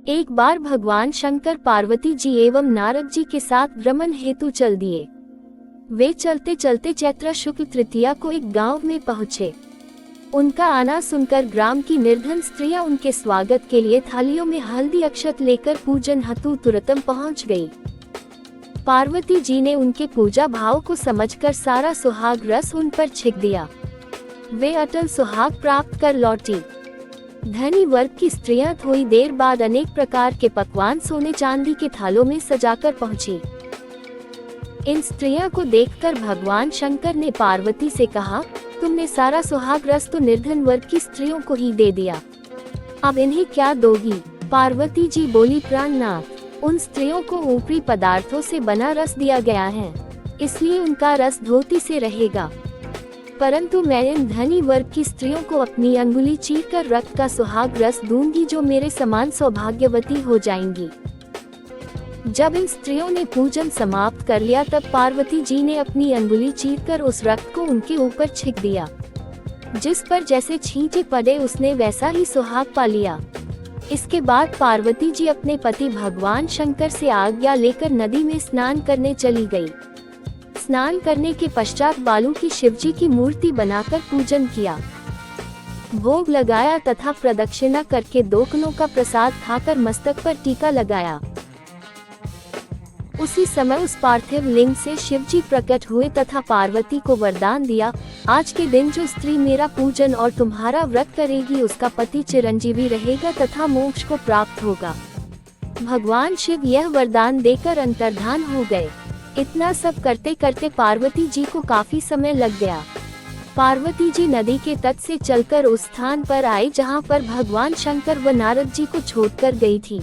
एक बार भगवान शंकर पार्वती जी एवं नारद जी के साथ भ्रमण हेतु चल दिए। वे चलते चलते चैत्र शुक्ल तृतीया को एक गांव में पहुंचे। उनका आना सुनकर ग्राम की निर्धन स्त्रियां उनके स्वागत के लिए थालियों में हल्दी अक्षत लेकर पूजन हेतु तुरतम पहुंच गई। पार्वती जी ने उनके पूजा भाव को समझकर सारा सुहाग रस उन पर छिक दिया। वे अटल सुहाग प्राप्त कर लौटी। धनी वर्ग की स्त्रियां थोड़ी देर बाद अनेक प्रकार के पकवान सोने चांदी के थालों में सजाकर पहुंची। इन स्त्रियों को देखकर भगवान शंकर ने पार्वती से कहा, तुमने सारा सुहाग रस तो निर्धन वर्ग की स्त्रियों को ही दे दिया, अब इन्हें क्या दोगी? पार्वती जी बोली, प्राणनाथ, उन स्त्रियों को ऊपरी पदार्थों से बना रस दिया गया है, इसलिए उनका रस धोती से रहेगा, परंतु मैं इन धनी वर्ग की स्त्रियों को अपनी अंगुली चीरकर रक्त का सुहाग रस दूंगी, जो मेरे समान सौभाग्यवती हो जाएंगी। जब इन स्त्रियों ने पूजन समाप्त कर लिया तब पार्वती जी ने अपनी अंगुली चीरकर उस रक्त को उनके ऊपर छिक दिया। जिस पर जैसे छींटे पड़े उसने वैसा ही सुहाग पा लिया। इसके बाद पार्वती जी अपने पति भगवान शंकर से आज्ञा लेकर नदी में स्नान करने चली गई। स्नान करने के पश्चात बालू की शिवजी की मूर्ति बनाकर पूजन किया, भोग लगाया तथा प्रदक्षिणा करके 2 किलो का प्रसाद खाकर मस्तक पर टीका लगाया। उसी समय उस पार्थिव लिंग से शिवजी प्रकट हुए तथा पार्वती को वरदान दिया, आज के दिन जो स्त्री मेरा पूजन और तुम्हारा व्रत करेगी उसका पति चिरंजीवी रहेगा तथा मोक्ष को प्राप्त होगा। भगवान शिव यह वरदान देकर अंतर्धान हो गए। इतना सब करते करते पार्वती जी को काफी समय लग गया। पार्वती जी नदी के तट से चलकर उस स्थान पर आई जहां पर भगवान शंकर व नारद जी को छोड़कर गई थी।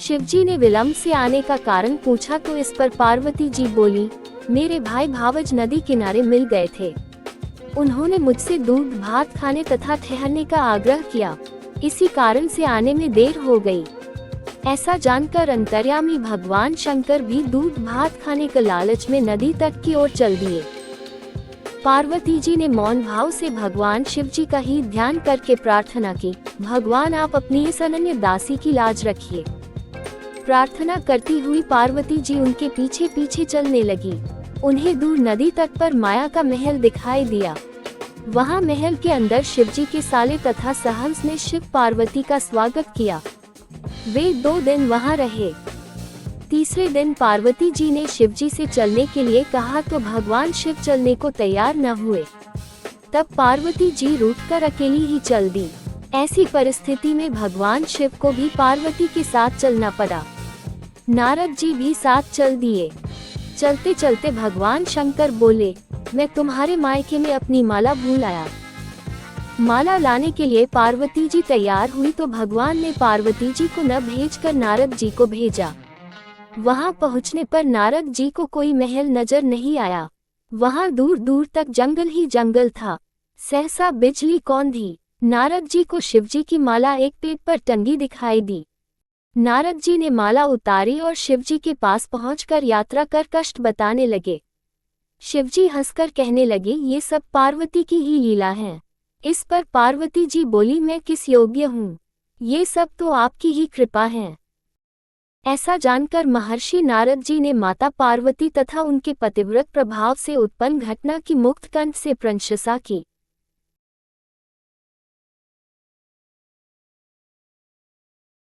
शिवजी ने विलंब से आने का कारण पूछा तो इस पर पार्वती जी बोली, मेरे भाई भावज नदी किनारे मिल गए थे। उन्होंने मुझसे दूध भात खाने तथा ठहरने का आग्रह किया, इसी कारण से आने में देर हो गई। ऐसा जानकर अंतर्यामी भगवान शंकर भी दूध भात खाने के लालच में नदी तट की ओर चल दिए। पार्वती जी ने मौन भाव से भगवान शिव जी का ही ध्यान करके प्रार्थना की, भगवान आप अपनी इस अनन्य दासी की लाज रखिए। प्रार्थना करती हुई पार्वती जी उनके पीछे पीछे चलने लगी। उन्हें दूर नदी तट पर माया का महल दिखाई दिया। वहां महल के अंदर शिवजी के साले तथा सहंस ने शिव पार्वती का स्वागत किया। वे 2 दिन वहां रहे। तीसरे दिन पार्वती जी ने शिवजी से चलने के लिए कहा तो भगवान शिव चलने को तैयार न हुए। तब पार्वती जी रूठकर अकेली ही चल दी। ऐसी परिस्थिति में भगवान शिव को भी पार्वती के साथ चलना पड़ा। नारद जी भी साथ चल दिए। चलते चलते भगवान शंकर बोले, मैं तुम्हारे मायके में अपनी माला भूल आया। माला लाने के लिए पार्वती जी तैयार हुई तो भगवान ने पार्वती जी को न भेजकर नारद जी को भेजा। वहां पहुंचने पर नारद जी को कोई महल नजर नहीं आया। वहां दूर दूर तक जंगल ही जंगल था। सहसा बिजली कौंधी। नारद जी को शिवजी की माला एक पेड़ पर टंगी दिखाई दी। नारद जी ने माला उतारी और शिवजी के पास पहुंचकर यात्रा कर कष्ट बताने लगे। शिवजी हंसकर कहने लगे, ये सब पार्वती की ही लीला है। इस पर पार्वती जी बोली, मैं किस योग्य हूँ, ये सब तो आपकी ही कृपा है। ऐसा जानकर महर्षि नारद जी ने माता पार्वती तथा उनके पतिव्रत प्रभाव से उत्पन्न घटना की मुक्त कंठ से प्रशंसा की।